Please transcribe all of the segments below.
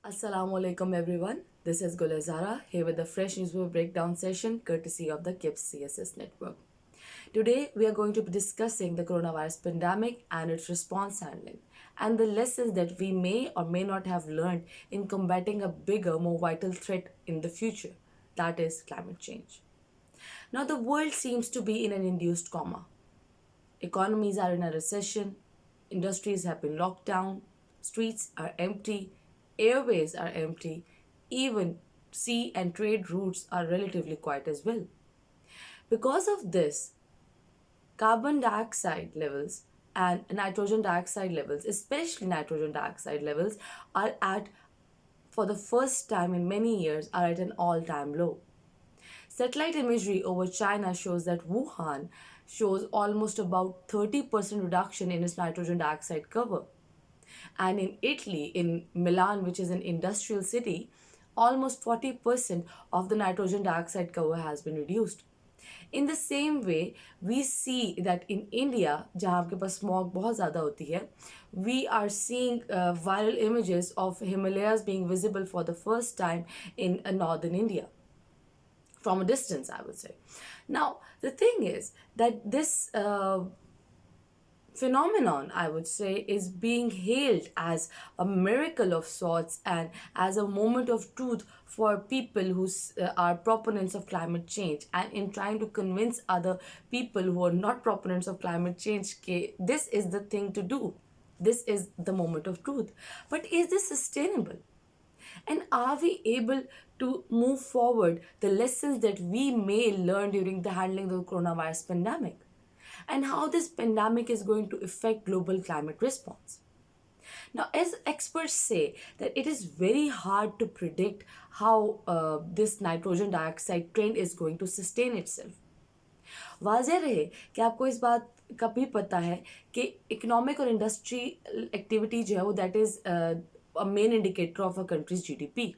Assalamu alaikum everyone. This is Gulazara here with the fresh newspaper breakdown session courtesy of the KIPS CSS network. Today we are going to be discussing the coronavirus pandemic and its response handling and the lessons that we may or may not have learned in combating a bigger, more vital threat in the future, that is climate change. Now the world seems to be in an induced coma. Economies are in a recession, industries have been locked down, streets are empty, airways are empty, even sea and trade routes are relatively quiet as well. Because of this, carbon dioxide levels and nitrogen dioxide levels, especially nitrogen dioxide levels, are at, for the first time in many years, are at an all time low. Satellite imagery over China shows that Wuhan shows almost about 30% reduction in its nitrogen dioxide cover. And in Italy, in Milan, which is an industrial city, almost 40% of the nitrogen dioxide cover has been reduced. In the same way, we see that in India, जहाँ आपके पास smog बहुत ज़्यादा होती है, we are seeing viral images of Himalayas being visible for the first time in northern India from a distance, I would say. Now, the thing is that this phenomenon, I would say, is being hailed as a miracle of sorts and as a moment of truth for people who are proponents of climate change, and in trying to convince other people who are not proponents of climate change, this is the thing to do. This is the moment of truth. But is this sustainable? And are we able to move forward the lessons that we may learn during the handling of the coronavirus pandemic? And how this pandemic is going to affect global climate response? Now, as experts say, that it is very hard to predict how this nitrogen dioxide trend is going to sustain itself. वाजह रहे कि आपको इस बात का भी पता है कि इकोनॉमिक और इंडस्ट्री एक्टिविटी जो है वो that is a main indicator of a country's GDP.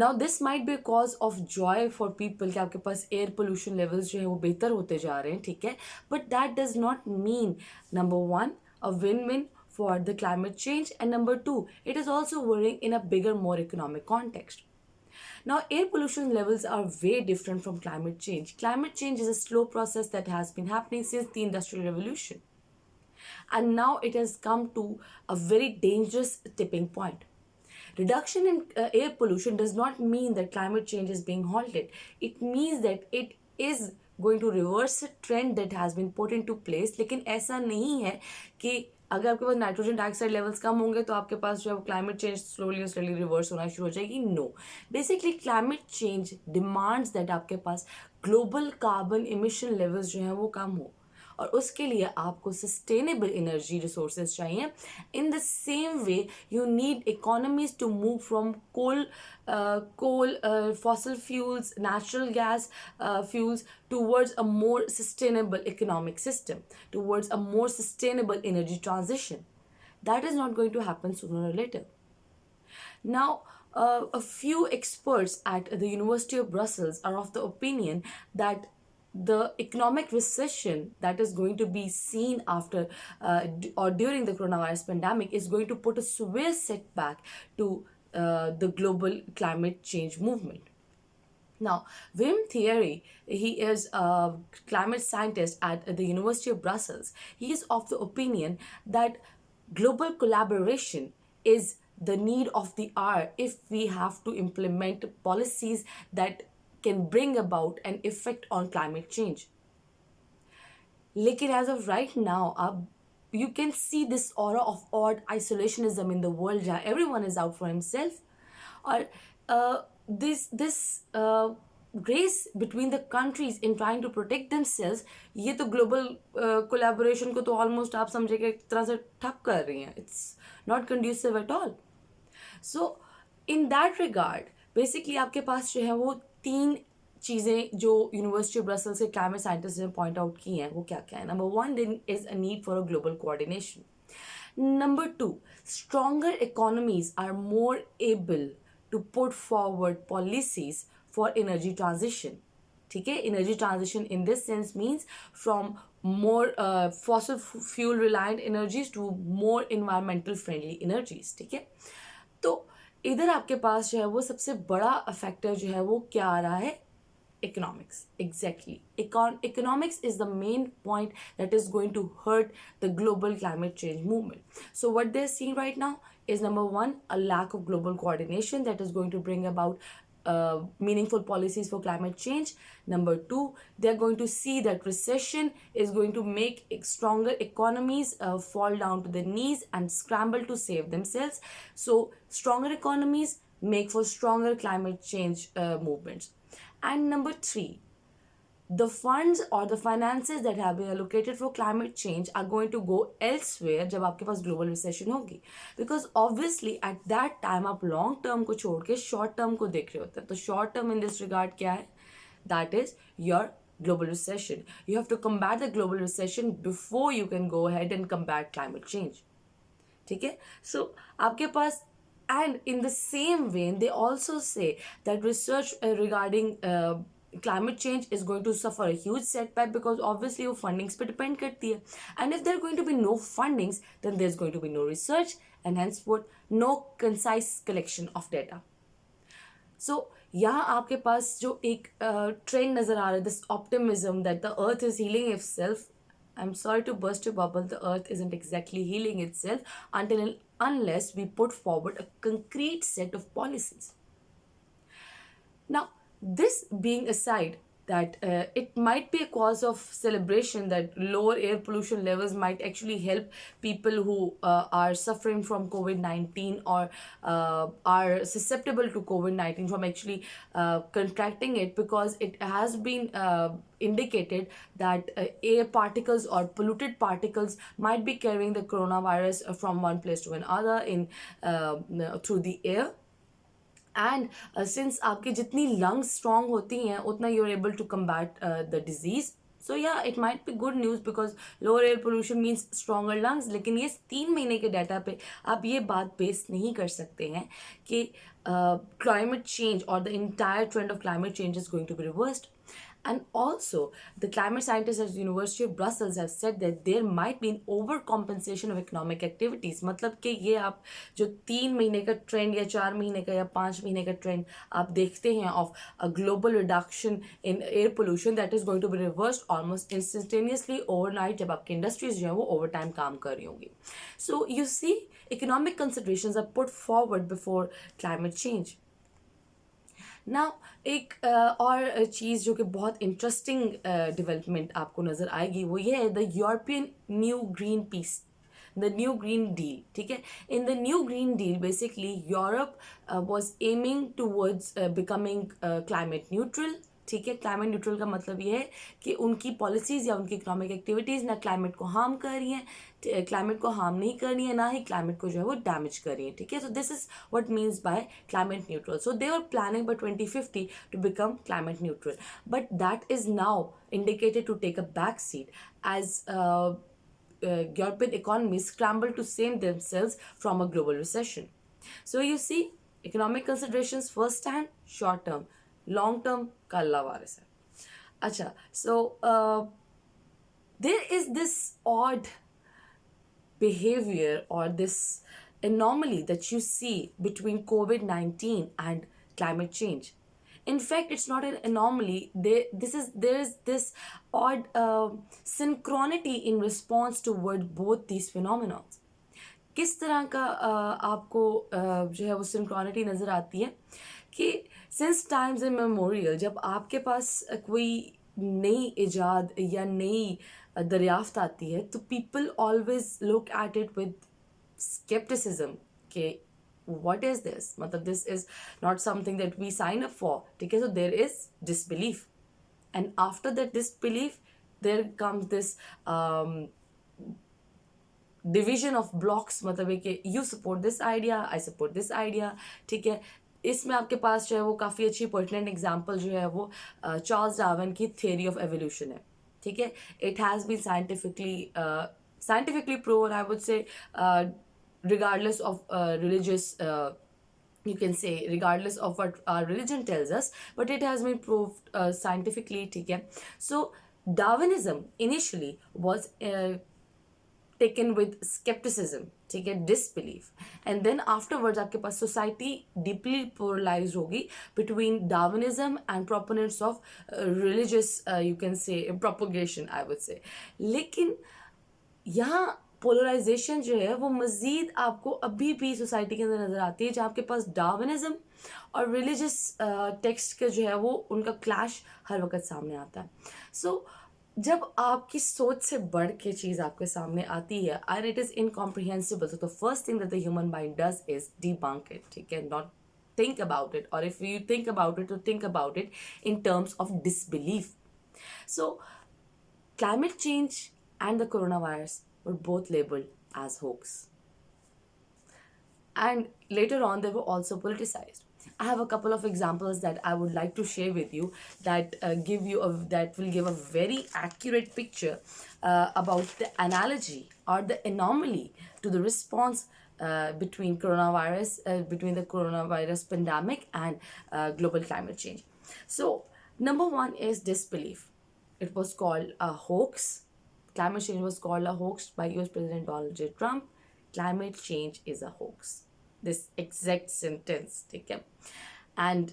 Now this might be a cause of joy for people कि आपके पास air pollution levels जो है वो बेहतर होते जा रहे हैं, ठीक है, but that does not mean number one a win-win for the climate change, and number two it is also worrying in a bigger, more economic context. Now, air pollution levels are way different from climate change. Climate change is a slow process that has been happening since the Industrial Revolution. And now it has come to a very dangerous tipping point. Reduction in air pollution does not mean that climate change is being halted. It means that it is going to reverse a trend that has been put into place. लेकिन ऐसा नहीं है कि अगर आपके पास nitrogen dioxide levels कम होंगे तो आपके पास जो है क्लाइमेट चेंज स्लोली रिवर्स होना शुरू हो जाएगी. No, basically climate change demands that आपके पास ग्लोबल कार्बन इमिशन लेवल्स जो हैं वो कम हो, और उसके लिए आपको सस्टेनेबल एनर्जी रिसोर्सेज चाहिए. In the same way you need economies to move from coal fossil fuels, natural gas fuels, towards a more sustainable economic system, towards a more sustainable energy transition. That is not going to happen sooner or later. Now, a few experts at the University of Brussels are of the opinion that the economic recession that is going to be seen after or during the coronavirus pandemic is going to put a severe setback to the global climate change movement. Now, Wim Thierry, he is a climate scientist at the University of Brussels. He is of the opinion that global collaboration is the need of the hour if we have to implement policies that can bring about an effect on climate change. लेकिन as of right now, you can see this aura of odd isolationism in the world जहाँ everyone is out for himself, or this grace between the countries in trying to protect themselves, ये तो global collaboration को तो almost आप समझे कि एक तरह से ठप कर रही हैं. It's not conducive at all. So in that regard, basically आपके पास जो है वो तीन चीज़ें जो यूनिवर्सिटी ऑफ ब्रसल्स के क्लाइमेट साइंटिस्ट ने पॉइंट आउट की हैं वो क्या क्या है. Number one, there is a need for a global coordination. Number two, stronger economies are more able to put forward policies for energy transition. ठीक है, energy transition in this sense means from more fossil fuel reliant energies to more environmental friendly energies. ठीक है, तो इधर आपके पास जो है वो सबसे बड़ा फैक्टर जो है वो क्या आ रहा है, economics. Exactly, economics is the main point that is going to hurt the global climate change movement. So what they're seeing right now is, number one, a lack of global coordination that is going to bring about meaningful policies for climate change. Number two, they're going to see that recession is going to make stronger economies fall down to their knees and scramble to save themselves. So stronger economies make for stronger climate change movements. And number three, the funds or the finances that have been allocated for climate change are going to go elsewhere जब आपके पास global recession होगी, because obviously at that time आप long term को छोड़ के short term को देख रहे होते हैं. तो short term in this regard क्या है, that is your global recession. You have to combat the global recession before you can go ahead and combat climate change. ठीक है, so आपके पास, and in the same vein they also say that research regarding climate change is going to suffer a huge setback, because obviously वो fundings पे depend करती है, and if there are going to be no fundings, then there's going to be no research, and henceforth no concise collection of data. So यहाँ आपके पास जो एक trend नजर आ रहा है, this optimism that the earth is healing itself. I'm sorry to burst your bubble, the earth isn't exactly healing itself until and unless we put forward a concrete set of policies. Now, this being aside, that it might be a cause of celebration that lower air pollution levels might actually help people who are suffering from COVID-19 or are susceptible to COVID-19 from actually contracting it, because it has been indicated that air particles or polluted particles might be carrying the coronavirus from one place to another in through the air. And since आपके जितनी lungs strong होती हैं उतना you're able to combat the disease. So yeah, it might be good news because lower air pollution means stronger lungs. लेकिन ये 3 महीने के data पे आप ये बात बेस नहीं कर सकते हैं कि climate change or the entire trend of climate change is going to be reversed. And also, the climate scientists at the University of Brussels have said that there might be an overcompensation of economic activities. मतलब कि ये आप जो 3 महीने का trend या 4 महीने का या 5 महीने का ट्रेंड आप देखते हैं of a global reduction in air pollution, that is going to be reversed almost instantaneously overnight जब आपकी इंडस्ट्रीज जो है वो ओवर टाइम काम कर रही होंगी. So you see, economic considerations are put forward before climate change. Now एक और चीज़ जो कि बहुत इंटरेस्टिंग डेवलपमेंट आपको नज़र आएगी वो ये है the European new green peas, the new green deal. ठीक है, in the new green deal basically Europe was aiming towards becoming climate neutral. ठीक है, क्लाइमेट न्यूट्रल का मतलब ये है कि उनकी पॉलिसीज़ या उनकी इकोनॉमिक एक्टिविटीज़ ना क्लाइमेट को हार्म कर रही हैं, क्लाइमेट को हार्म नहीं कर रही है, ना ही क्लाइमेट को जो है वो डैमेज कर रही है. ठीक है, so this is what means by climate neutral. So they are planning by 2050 to become climate neutral, but that is now indicated to take a back seat as European economies scramble to save themselves from a global recession. So you see, economic considerations first hand, short term, long term का अल्लाह वारिस है. अच्छा, so there is this odd behavior or this anomaly that you see between COVID-19 and climate change. In fact, it's not an anomaly. There is this odd synchronity in response toward both these phenomena. किस तरह का आपको जो है वो सिंक्रोनिटी नज़र आती है कि सिंस टाइम्स इन मेमोरियल जब आपके पास कोई नई इजाद या नई दरियाफ्त आती है तो people always look at it with scepticism कि what is this, मतलब this is not something that we sign up for. ठीक है, so there is disbelief, and after that disbelief there comes this division of blocks. मतलब है कि you support this idea, I support this idea. ठीक है, इसमें आपके पास जो है वो काफ़ी अच्छी पर्टिनेंट एग्जाम्पल जो है वो चार्ल्स डार्विन की थियरी ऑफ एवोल्यूशन है. ठीक है, it has been scientifically proven, I would say regardless of religious you can say regardless of what our religion tells us, but it has been proved scientifically. ठीक है, so Darwinism initially was taken with skepticism, ठीक है, disbelief, and then afterwards आपके पास society deeply polarized होगी between Darwinism and proponents of religious you can say propagation, I would say. लेकिन यहाँ polarisation जो है वो मज़ीद आपको अभी भी सोसाइटी के अंदर नज़र आती है, जहाँ आपके पास डार्विनिज्म और रिलीजियस टेक्स्ट का जो है वो उनका क्लैश हर वक्त सामने आता है. सो जब आपकी सोच से बढ़ के चीज़ आपके सामने आती है एंड इट इज़ इनकॉम्प्रिहेंसिबल, तो the first thing that the human mind does is debunk it, ठीक है, not think about it, or if you think about it, to think about it in terms of disbelief. So climate change and the coronavirus were both labeled as hoax, and later on they were also politicized. I have a couple of examples that I would like to share with you that that will give a very accurate picture about the analogy or the anomaly to the response between the coronavirus pandemic and global climate change. So number one is disbelief. It was called a hoax. Climate change was called a hoax by US President Donald J. Trump. Climate change is a hoax. This exact sentence, ठीक है. And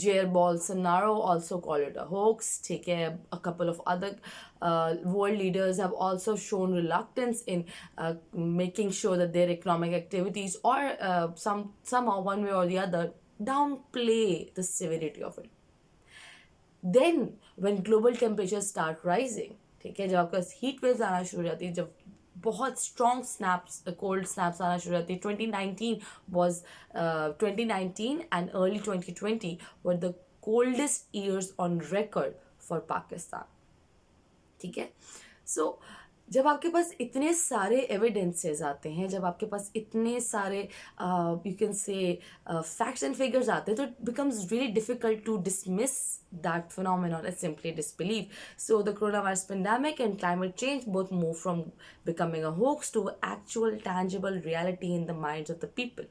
Jair Bolsonaro also called it a hoax, ठीक है. A couple of other world leaders have also shown reluctance in making sure that their economic activities or somehow one way or the other downplay the severity of it. Then when global temperatures start rising, ठीक है, जब आपके पास heat waves आना शुरू हो जाती है, जब बहुत स्ट्रॉन्ग स्नैप्स कोल्ड स्नैप्स आना शुरू हो जाती है. 2019 and early 2020 were the coldest years on record for Pakistan, ठीक है. सो जब आपके पास इतने सारे एविडेंसेस आते हैं, जब आपके पास इतने सारे you can say facts and figures आते हैं, तो it becomes really difficult to dismiss that phenomenon as simply disbelief. So the coronavirus pandemic and climate change both move from becoming a hoax to actual tangible reality in the minds of the people,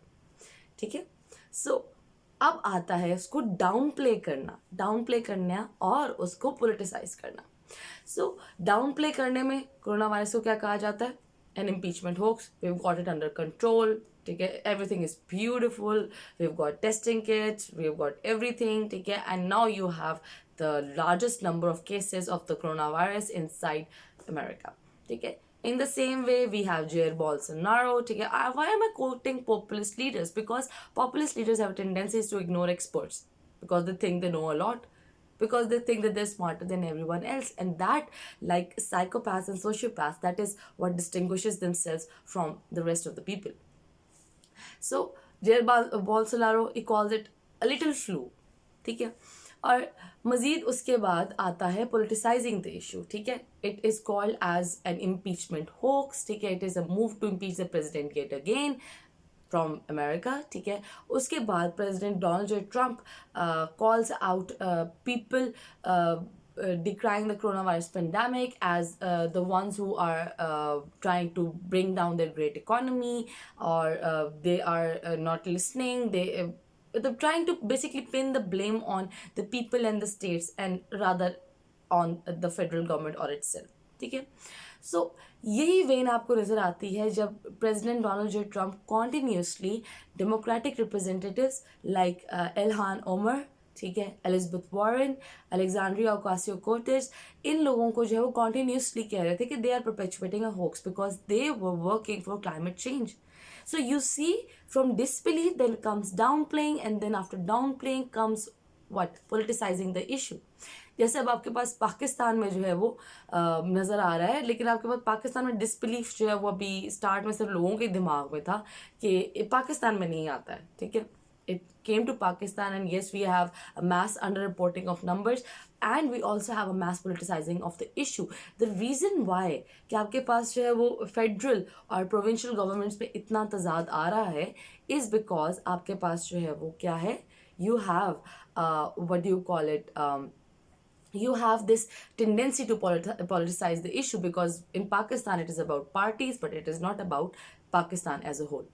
ठीक है. So अब आता है उसको down play करना और उसको politicise करना. सो डाउन प्ले करने में कोरोना वायरस को क्या कहा जाता है? An impeachment hoax, we have got it under control, ठीक है, everything is beautiful, we have got testing kits, we have got everything, ठीक है, and now you have the largest number of cases of the corona virus inside America, ठीक है. In the same way, we have Jair Bolsonaro. Why am I quoting populist leaders? Because populist leaders have tendencies to ignore experts because they think they know a lot, because they think that they're smarter than everyone else. And that, like psychopaths and sociopaths, that is what distinguishes themselves from the rest of the people. So, Jair Bolsonaro, he calls it a little flu. ठीक है. और मज़ीद उसके बाद आता है politicizing the issue, ठीक है. It is called as an impeachment hoax, ठीक है. It is a move to impeach the president yet again from America, ठीक है. उसके बाद President Donald J. Trump calls out people decrying the coronavirus pandemic as the ones who are trying to bring down their great economy, or they are not listening. They're trying to basically pin the blame on the people and the states and rather on the federal government or itself, ठीक है. सो यही when आपको नज़र आती है जब president Donald J Trump continuously democratic representatives like Ilhan Omar, ठीक है, एलिजाबेथ वॉरेन, अलेक्जेंड्रिया ओकासियो-कोर्टेज, इन लोगों को जो है वो कॉन्टीन्यूसली कह रहे थे कि they are perpetuating a hoax because they were working for climate change. So you see, from disbelief then comes downplaying, and then after downplaying comes what? Politicizing the issue. जैसे अब आपके पास पाकिस्तान में जो है वो नज़र आ रहा है, लेकिन आपके पास पाकिस्तान में डिसबिलीफ जो है वो अभी स्टार्ट में सिर्फ लोगों के दिमाग में था कि पाकिस्तान में नहीं आता है, ठीक है. It came to Pakistan, and yes, we have a mass underreporting of numbers, and we also have a mass politicizing of the issue. The reason why कि आपके पास जो है वो फेडरल और प्रोविंशियल गवर्नमेंट्स पे इतना तजाद आ रहा है is because आपके पास जो है वो क्या है, you have what do you call it, you have this tendency to politicize the issue, because in Pakistan it is about parties, but it is not about Pakistan as a whole.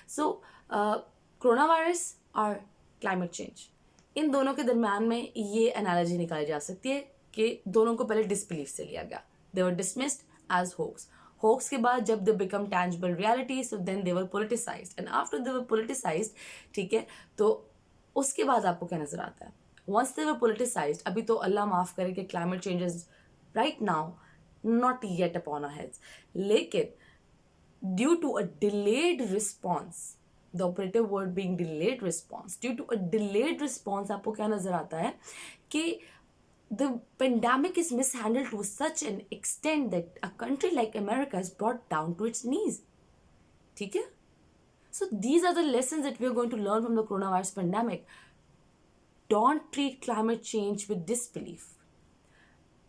So corona virus और climate change, इन दोनों के दरम्यान में ये analogy निकाली जा सकती है कि दोनों को पहले डिसबिलीफ से लिया गया. They were dismissed as hoax. Hoax के बाद जब they become tangible reality, so then they were politicised, and after they were politicised, ठीक है, तो उसके बाद आपको क्या नजर आता है? वंस दे वर पोलिटिसाइज्ड, अभी तो अल्लाह माफ करे कि climate changes right now not yet upon our heads, लेकिन due to a delayed response, the operative word being delayed response, due to a delayed response, आपको क्या नजर आता है कि the pandemic is mishandled to such an extent that a country like America is brought down to its knees. ठीक है? So these are the lessons that we are going to learn from the coronavirus pandemic. Don't treat climate change with disbelief.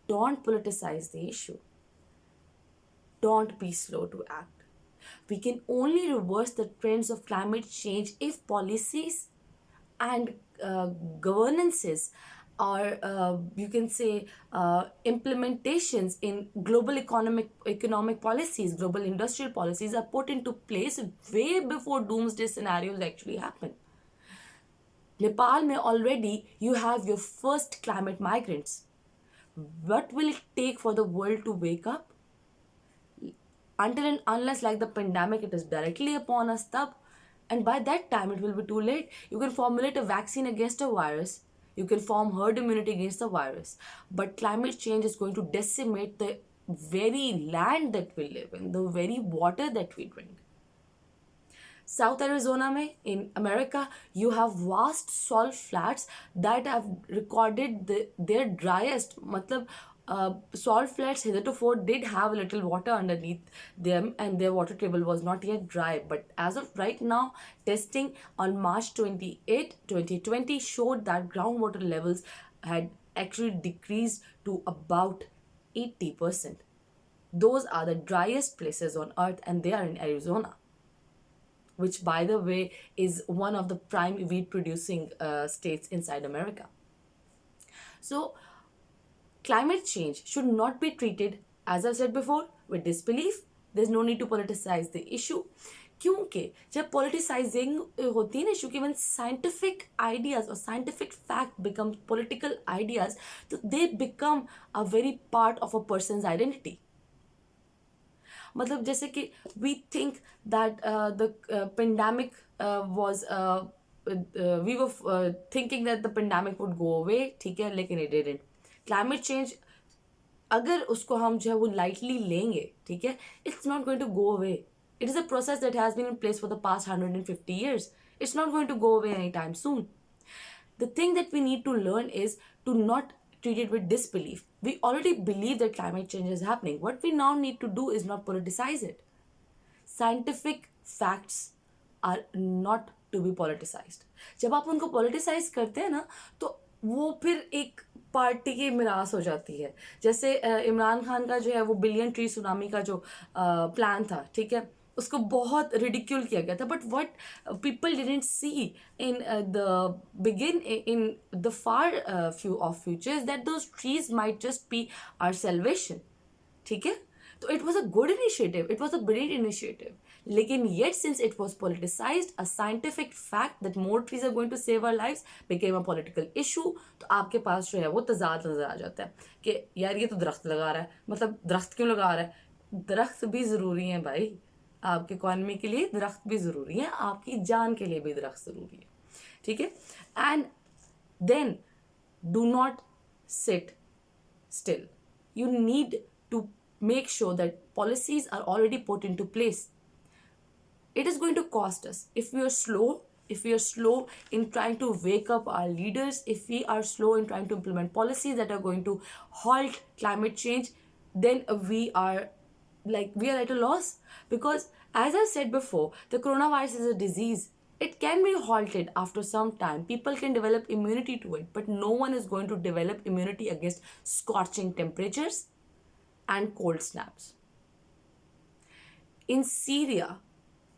Don't politicize the issue. Don't be slow to act. We can only reverse the trends of climate change if policies and governances, or you can say implementations in global economic policies, global industrial policies are put into place way before doomsday scenarios actually happen. Nepal may already you have your first climate migrants. What will it take for the world to wake up? Until and unless, like the pandemic, it is directly upon us, tab, and by that time it will be too late. You can formulate a vaccine against a virus, you can form herd immunity against the virus, but climate change is going to decimate the very land that we live in, the very water that we drink. South Arizona में in America, you have vast salt flats that have recorded their driest, मतलब salt flats heretofore did have a little water underneath them and their water table was not yet dry. But as of right now, testing on March 28, 2020 showed that groundwater levels had actually decreased to about 80%. Those are the driest places on earth and they are in Arizona, which by the way is one of the prime wheat producing states inside America. So climate change should not be treated, as I've said before, with disbelief. There's no need to politicize the issue. क्योंकि जब politicizing होती है ना issue की, when scientific ideas or scientific fact become political ideas, तो they become a very part of a person's identity. मतलब जैसे कि we think that the pandemic was we were thinking that the pandemic would go away, ठीक है, लेकिन it didn't. Climate change अगर उसको हम जो है वो lightly लेंगे, ठीक है, it's not going to go away. It is a process that has been in place for the past 150 years. It's not going to go away anytime soon. The thing that we need to learn is to not treat it with disbelief. We already believe that climate change is happening. What we now need to do is not politicize it. Scientific facts are not to be politicized. जब आप उनको politicize करते हैं ना, तो वो फिर एक पार्टी की मिरास हो जाती है. जैसे इमरान खान का जो है वो बिलियन ट्री सुनामी का जो प्लान था, ठीक है, उसको बहुत रिडिक्यूल किया गया था. But what people didn't see in in the far few of futures that those trees might just be our salvation. ठीक है, तो it was a good initiative, it was a brilliant initiative. लेकिन yet since it was politicised, a scientific fact that more trees are going to save our lives became a political issue. तो आपके पास जो है वो तजाद नजर आ जाता है कि यार ये तो दरख्त लगा रहा है, मतलब दरख्त क्यों लगा रहा है? दरख्त भी ज़रूरी है भाई, आपकी इकॉनमी के लिए दरख्त भी ज़रूरी है, आपकी जान के लिए भी दरख्त ज़रूरी है. ठीक है, and then do not sit still. You need to make sure that policies are already put into place. It is going to cost us if we are slow. If we are slow in trying to wake up our leaders, if we are slow in trying to implement policies that are going to halt climate change, then we are at a loss. Because as I said before, the coronavirus is a disease. It can be halted after some time. People can develop immunity to it, but no one is going to develop immunity against scorching temperatures and cold snaps. In Syria,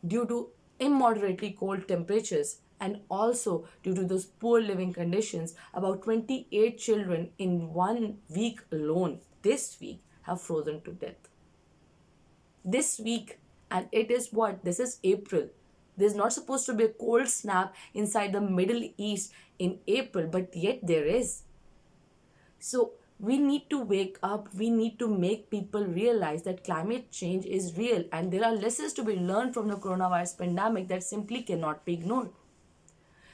due to immoderately cold temperatures and also due to those poor living conditions, about 28 children in 1 week alone, this week, have frozen to death. This week, and it is what? This is April. There's not supposed to be a cold snap inside the Middle East in April, but yet there is. So we need to wake up, we need to make people realize that climate change is real and there are lessons to be learned from the coronavirus pandemic that simply cannot be ignored.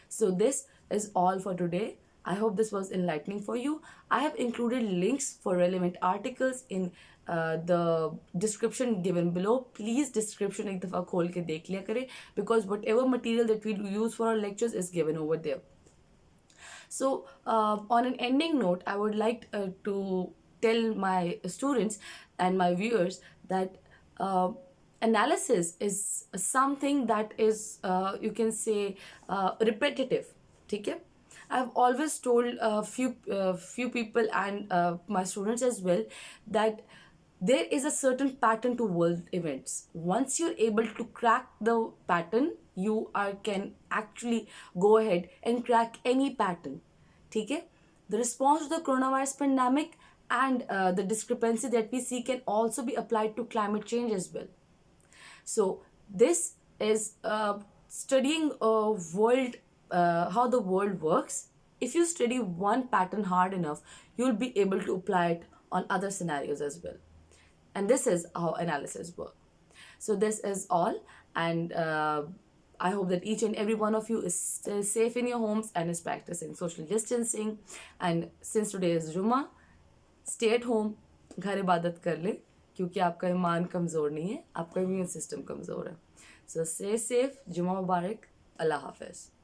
So this is all for today. I hope this was enlightening for you. I have included links for relevant articles in the description given below. Please description एक दफा खोल के देख लिया करें, because whatever material that we use for our lectures is given over there. So on an ending note, I would like to tell my students and my viewers that analysis is something that is you can say repetitive. ठीक है? I've always told a few people and my students as well that there is a certain pattern to world events. Once you're able to crack the pattern, you can actually go ahead and crack any pattern. ठीक है? The response to the coronavirus pandemic and the discrepancy that we see can also be applied to climate change as well. So this is studying how the world works. If you study one pattern hard enough, you'll be able to apply it on other scenarios as well. And this is how analysis works. So this is all, and I hope that each and every one of you is safe in your homes and is practicing social distancing. And since today is Jummah, stay at home, घर इबादत कर ले, क्योंकि आपका ईमान कमज़ोर नहीं है, आपका इम्यून सिस्टम कमज़ोर है. So stay safe, जुम्मा मुबारक, अल्लाह हाफ़िज़.